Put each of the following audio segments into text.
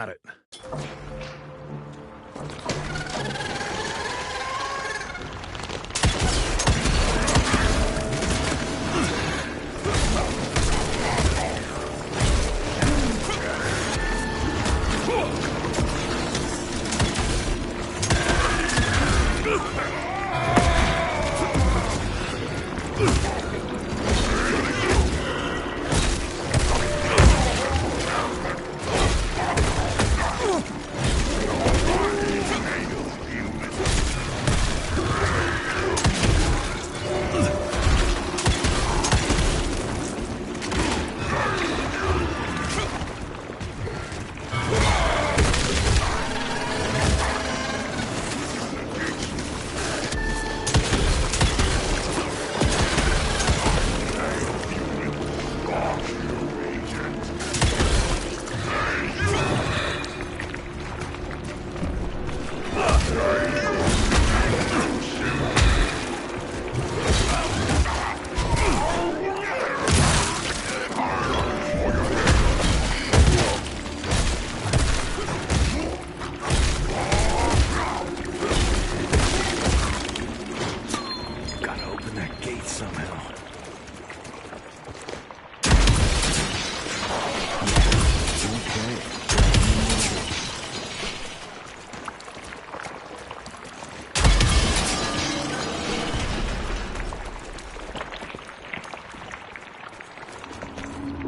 Got it.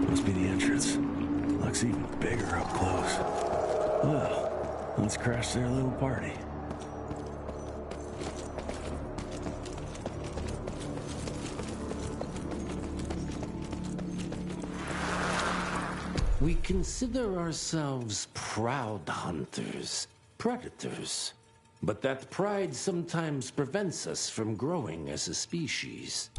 Must be the entrance. Looks even bigger up close. Well, let's crash their little party. We consider ourselves proud hunters, predators. But that pride sometimes prevents us from growing as a species.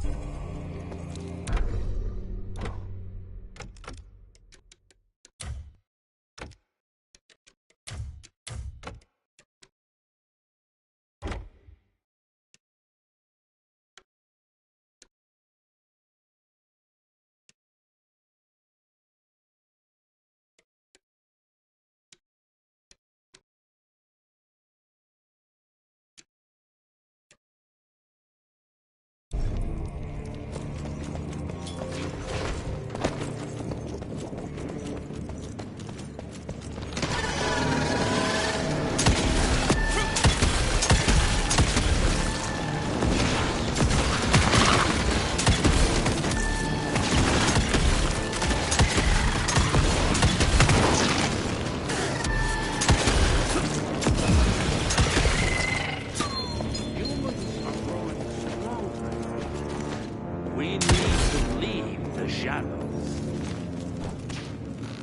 We need to leave the shadows.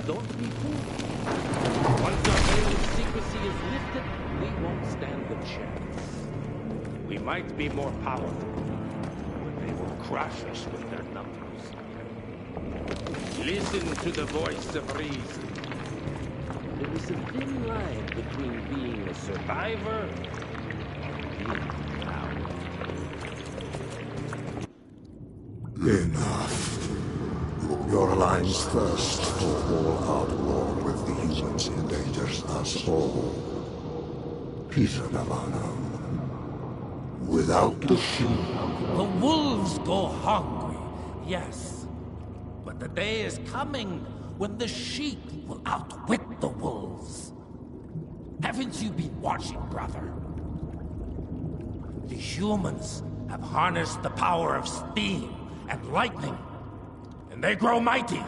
Don't be fooled. Once our veil of secrecy is lifted, we won't stand a chance. We might be more powerful, but they will crush us with their numbers. Listen to the voice of reason. There is a thin line between being a survivor and being proud. Enough. Your Alliance thirst for all out war with the humans endangers us all. Peter Navana. Without the sheep. The wolves go hungry, yes. But the day is coming when the sheep will outwit the wolves. Haven't you been watching, brother? The humans have harnessed the power of steam and lightning, and they grow mighty.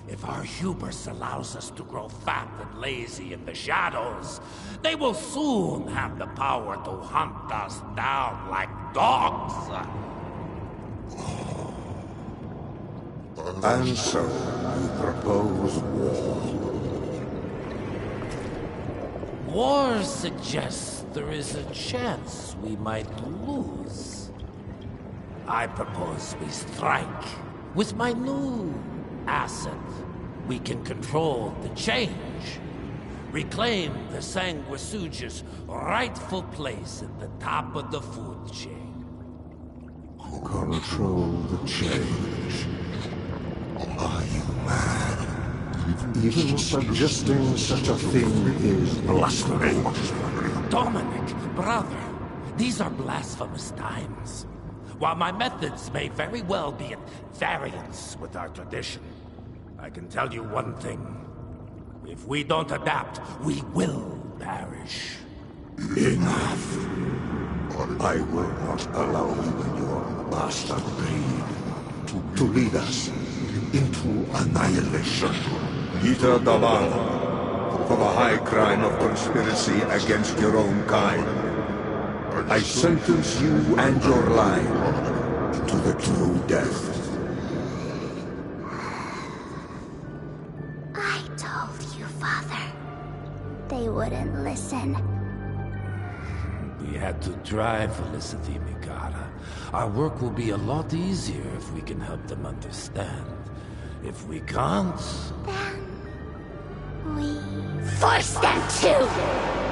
If our hubris allows us to grow fat and lazy in the shadows, they will soon have the power to hunt us down like dogs. And so, you propose war. War suggests there is a chance we might lose. I propose we strike. With my new asset, we can control the change. Reclaim the Sanguisuja's rightful place at the top of the food chain. Control the change. Are you mad? Even suggesting such a thing is blasphemy. Dominic, brother, these are blasphemous times. While my methods may very well be at variance with our tradition, I can tell you one thing. If we don't adapt, we will perish. Enough. I will not allow you and your bastard breed to lead us into annihilation. Peter Daban, for the high crime of conspiracy against your own kind, I sentence you and your line to the true death. I told you, Father. They wouldn't listen. We had to try, Felicity Mikata. Our work will be a lot easier if we can help them understand. If we can't... Then... we... force them to!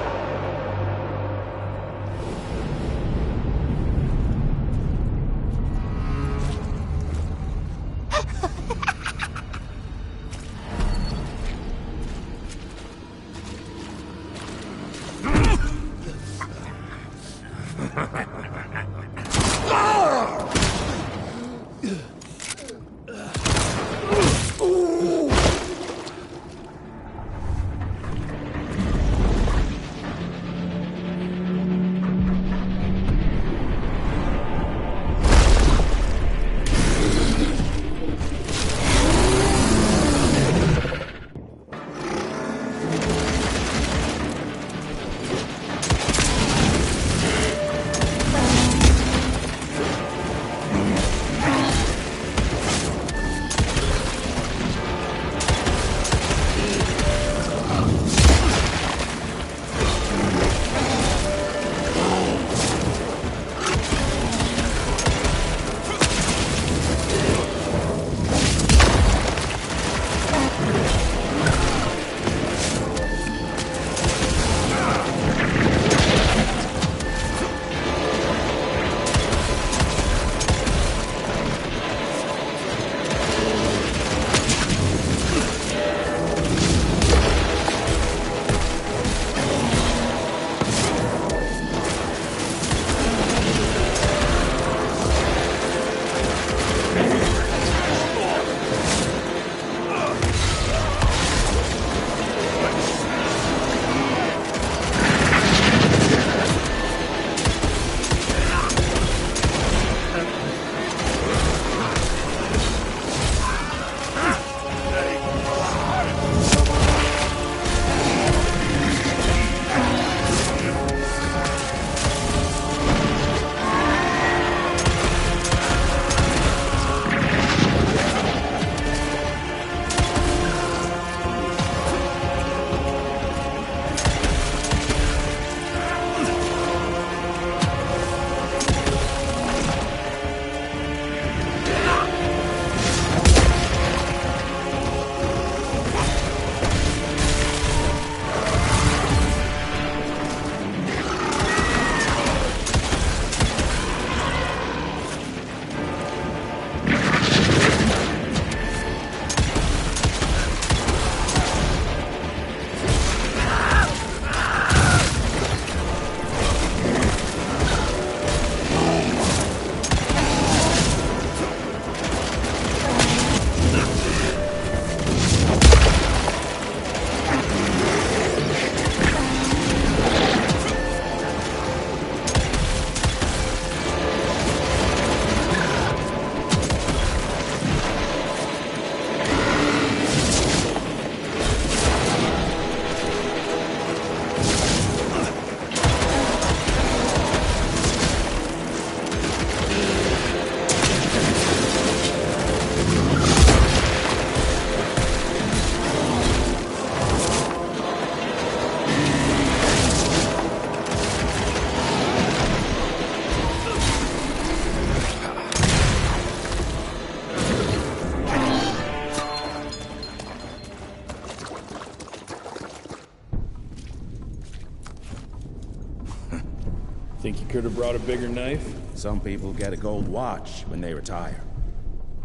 Think you could have brought a bigger knife? Some people get a gold watch when they retire.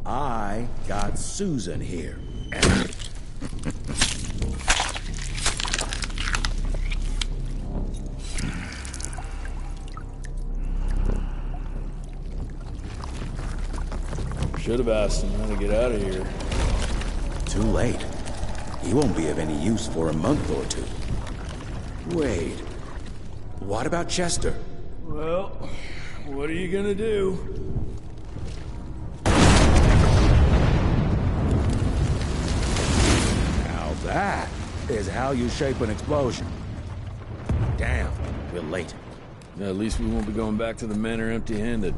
I got Susan here. Should have asked him how to get out of here. Too late. He won't be of any use for a month or two. Wait. What about Chester? Well, what are you gonna do? Now that is how you shape an explosion. Damn, we're late. At least we won't be going back to the manor empty-handed.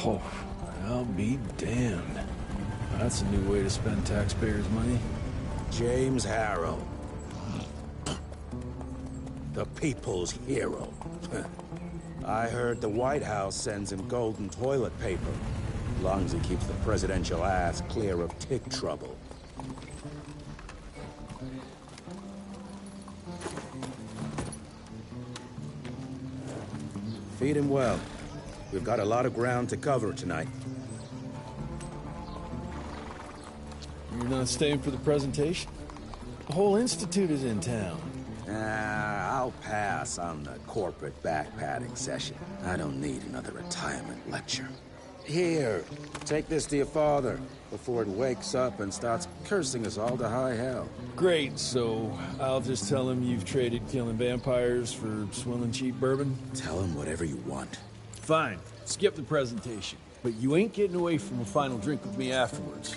Oh, I'll be damned. That's a new way to spend taxpayers' money. James Harrow. The people's hero. I heard the White House sends him golden toilet paper. As long as he keeps the presidential ass clear of tick trouble. Feed him well. We've got a lot of ground to cover tonight. You're not staying for the presentation? The whole institute is in town. I'll pass on the corporate backpatting session. I don't need another retirement lecture. Here, take this to your father before it wakes up and starts cursing us all to high hell. Great, so I'll just tell him you've traded killing vampires for swilling cheap bourbon? Tell him whatever you want. Fine, skip the presentation. But you ain't getting away from a final drink with me afterwards.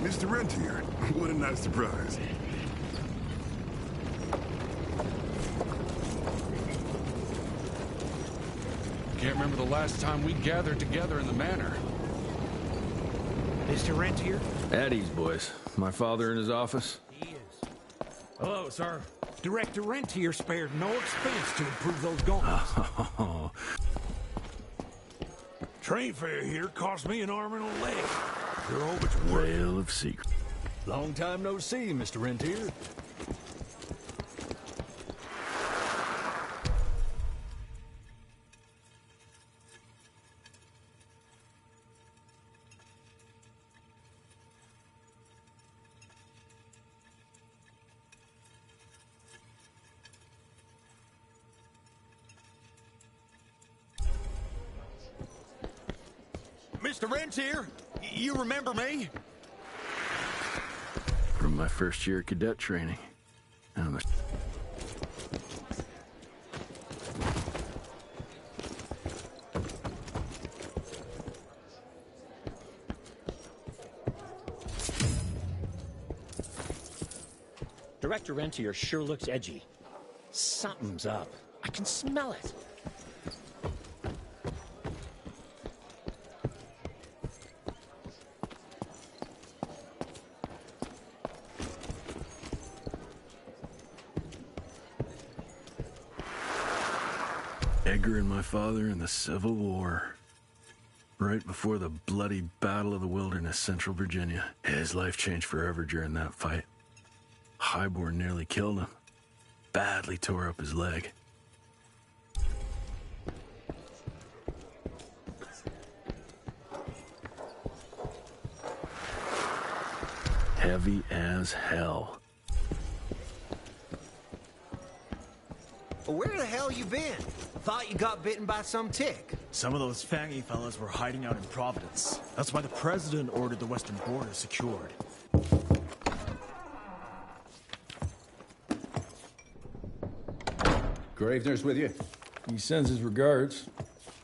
Mr. Rentier, what a nice surprise. Can't remember the last time we gathered together in the manor. Mr. Rentier? At ease, boys. My father in his office? He is. Hello, sir. Director Rentier spared no expense to improve those gauntlets. Oh, Train fare here cost me an arm and a leg. Your orbit's worth. veil of secret. Long time no see, Mr. Rentier. Mr. Rentier, you remember me? From my first year of cadet training. I'm a... Director Rentier sure looks edgy. Something's up. I can smell it. Edgar and my father in the Civil War. Right before the bloody Battle of the Wilderness, Central Virginia. His life changed forever during that fight. Highborn nearly killed him. Badly tore up his leg. Heavy as hell. Where the hell you been? Thought you got bitten by some tick. Some of those fangy fellas were hiding out in Providence. That's why the president ordered the western border secured. Gravener's with you? He sends his regards.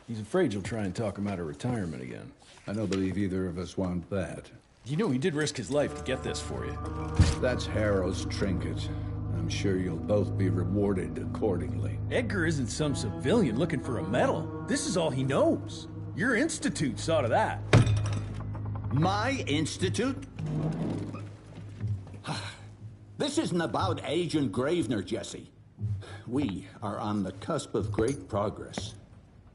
He's afraid you'll try and talk him out of retirement again. I don't believe either of us want that. You know he did risk his life to get this for you. That's Harrow's trinket. I'm sure you'll both be rewarded accordingly. Edgar isn't some civilian looking for a medal. This is all he knows. Your institute saw to that. My institute? This isn't about Agent Gravener, Jesse. We are on the cusp of great progress,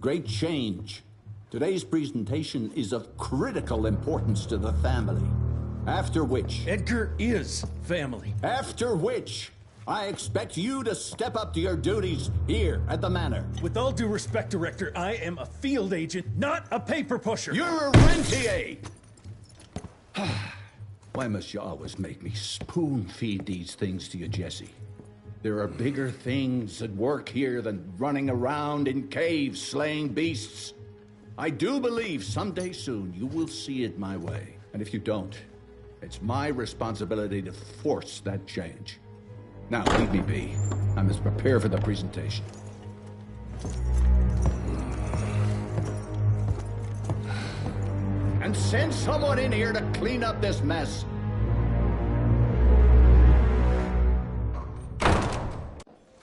great change. Today's presentation is of critical importance to the family. After which... Edgar is family. After which, I expect you to step up to your duties here at the Manor. With all due respect, Director, I am a field agent, not a paper pusher. You're a rentier! Why must you always make me spoon-feed these things to you, Jesse? There are bigger things at work here than running around in caves slaying beasts. I do believe someday soon you will see it my way. And if you don't, it's my responsibility to force that change. Now, leave me be. I must prepare for the presentation. And send someone in here to clean up this mess.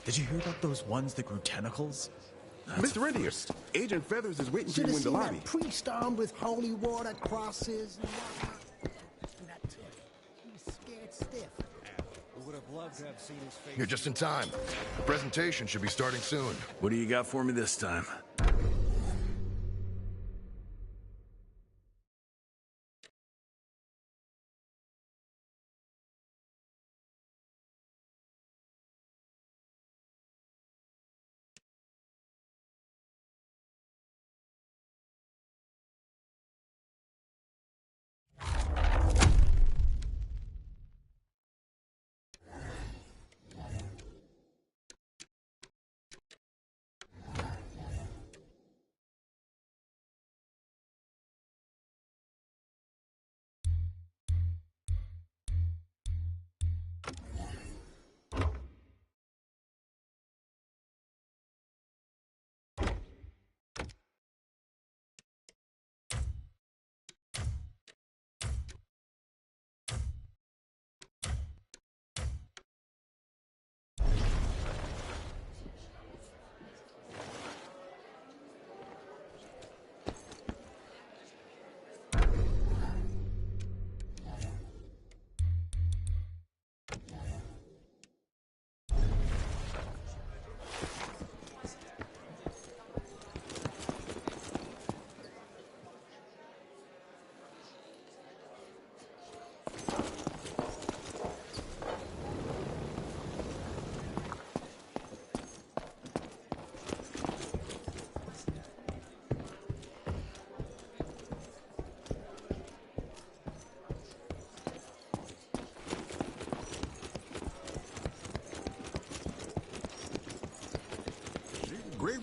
Did you hear about those ones that grew tentacles? Mr. Rentier, Agent Feathers is waiting for you in the lobby. That priest armed with holy water crosses and whatnot. And that tick, he's scared stiff. We would have loved to have seen his face. You're just in time. The presentation should be starting soon. What do you got for me this time?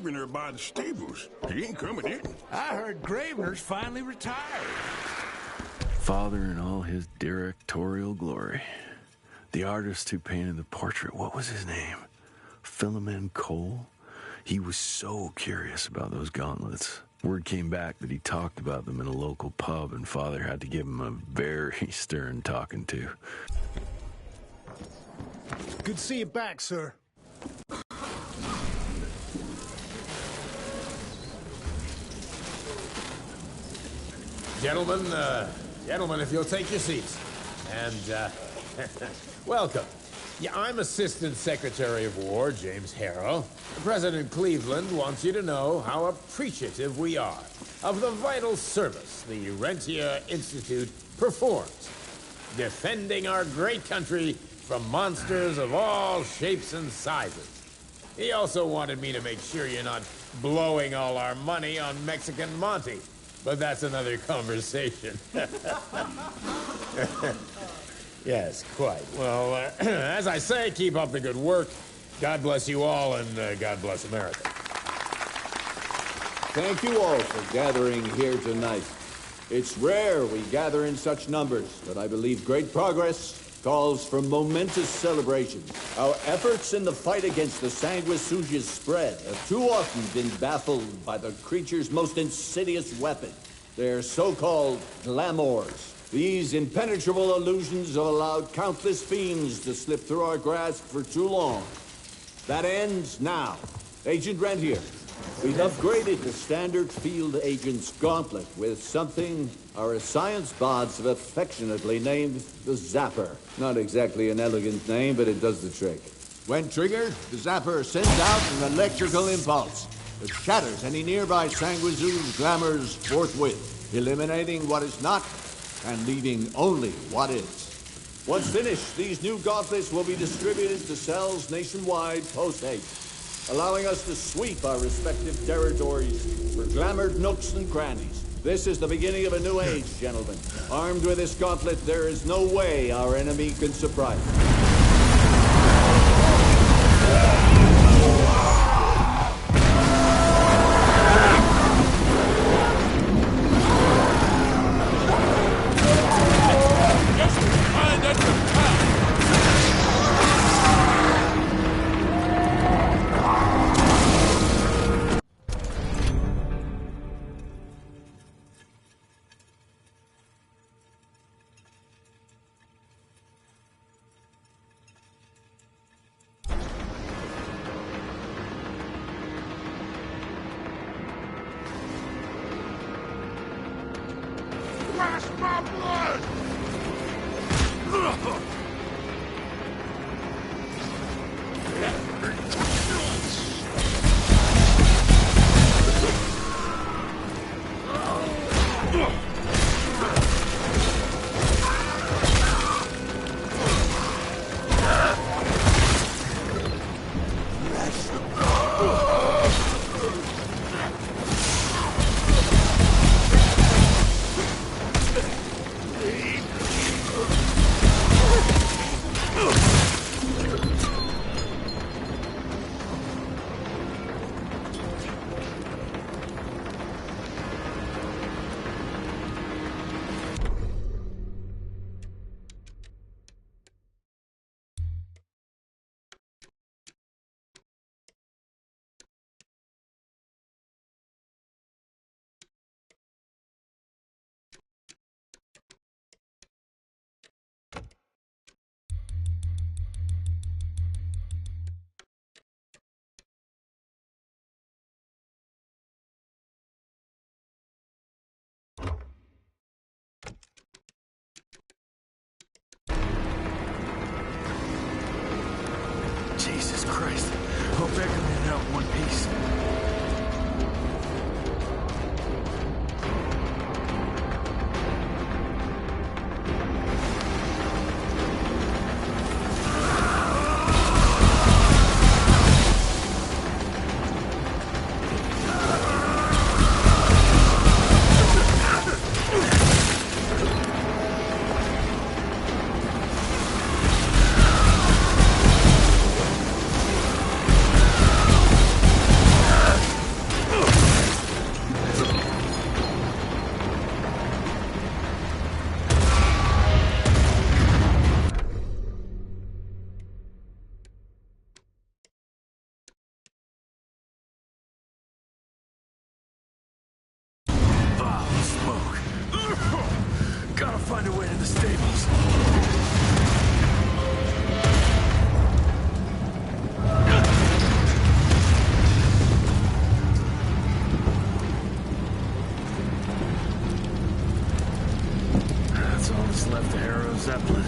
Gravener by the stables. He ain't coming in. I heard Gravener's finally retired. Father in all his directorial glory. The artist who painted the portrait, what was his name? Philomen Cole? He was so curious about those gauntlets. Word came back that he talked about them in a local pub, and Father had to give him a very stern talking to. Good to see you back, sir. Gentlemen, if you'll take your seats. And, welcome. Yeah, I'm Assistant Secretary of War, James Harrow. President Cleveland wants you to know how appreciative we are of the vital service the Rentia Institute performs, defending our great country from monsters of all shapes and sizes. He also wanted me to make sure you're not blowing all our money on Mexican Monty, but that's another conversation. Yes, quite. Well, as I say, keep up the good work. God bless you all, and God bless America. Thank you all for gathering here tonight. It's rare we gather in such numbers, but I believe great progress calls for momentous celebration. Our efforts in the fight against the sanguisuga's spread have too often been baffled by the creature's most insidious weapon, their so-called glamours. These impenetrable illusions have allowed countless fiends to slip through our grasp for too long. That ends now. Agent Rentier, we've upgraded the standard field agent's gauntlet with something our science bots have affectionately named the Zapper. Not exactly an elegant name, but it does the trick. When triggered, the Zapper sends out an electrical impulse that shatters any nearby sanguisuga's glamours forthwith, eliminating what is not and leaving only what is. Once finished, these new gauntlets will be distributed to cells nationwide post-haste, allowing us to sweep our respective territories for glamored nooks and crannies. This is the beginning of a new age, gentlemen. Armed with this gauntlet, there is no way our enemy can surprise us. Gotta find a way to the stables. That's all that's left of Harrow Zeppelin.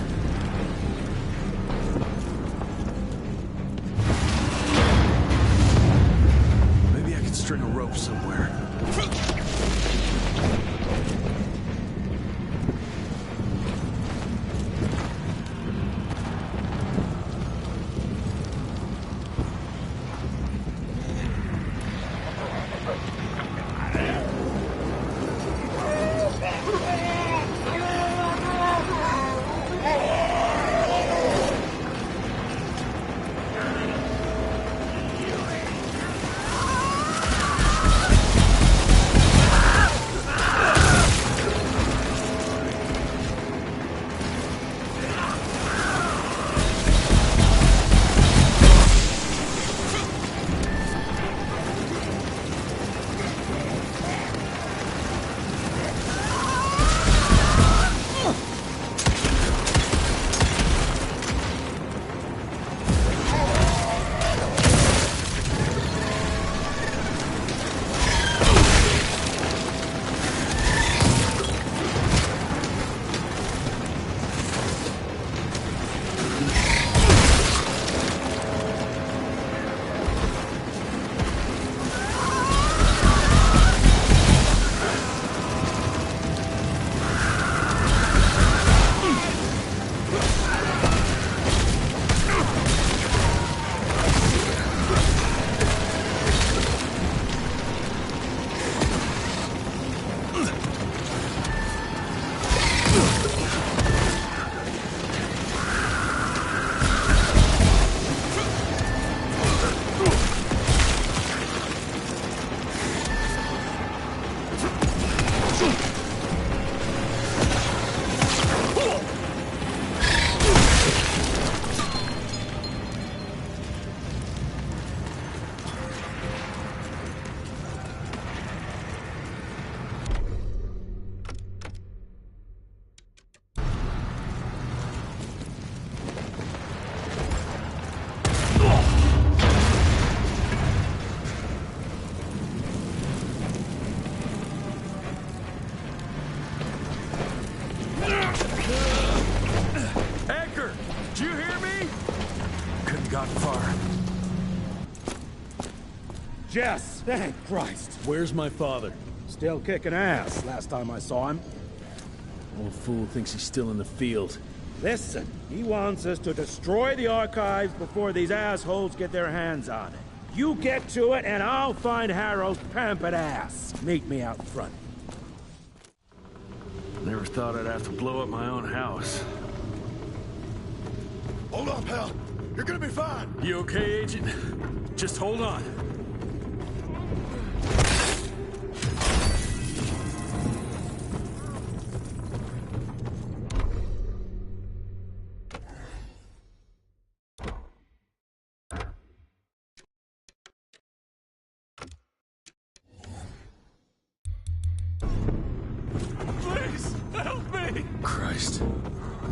Maybe I can string a rope somewhere. Jess, thank Christ. Where's my father? Still kicking ass last time I saw him. Old fool thinks he's still in the field. Listen, he wants us to destroy the archives before these assholes get their hands on it. You get to it, and I'll find Harrow's pampered ass. Meet me out front. Never thought I'd have to blow up my own house. Hold on, pal. You're gonna be fine. You okay, Agent? Just hold on. Please, help me! Christ,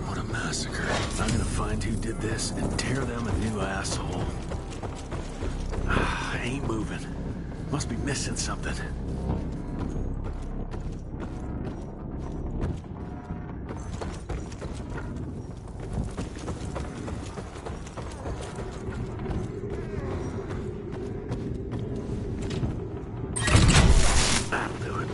what a massacre. I'm gonna find who did this and tear them a new asshole. Ain't moving. Must be missing something. That'll do it.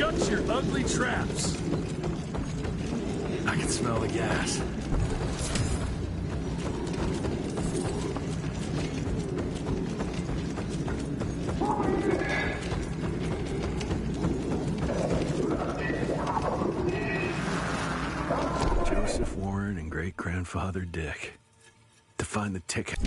Shut your ugly traps! I can smell the gas. Joseph Warren and great-grandfather Dick. To find the ticket.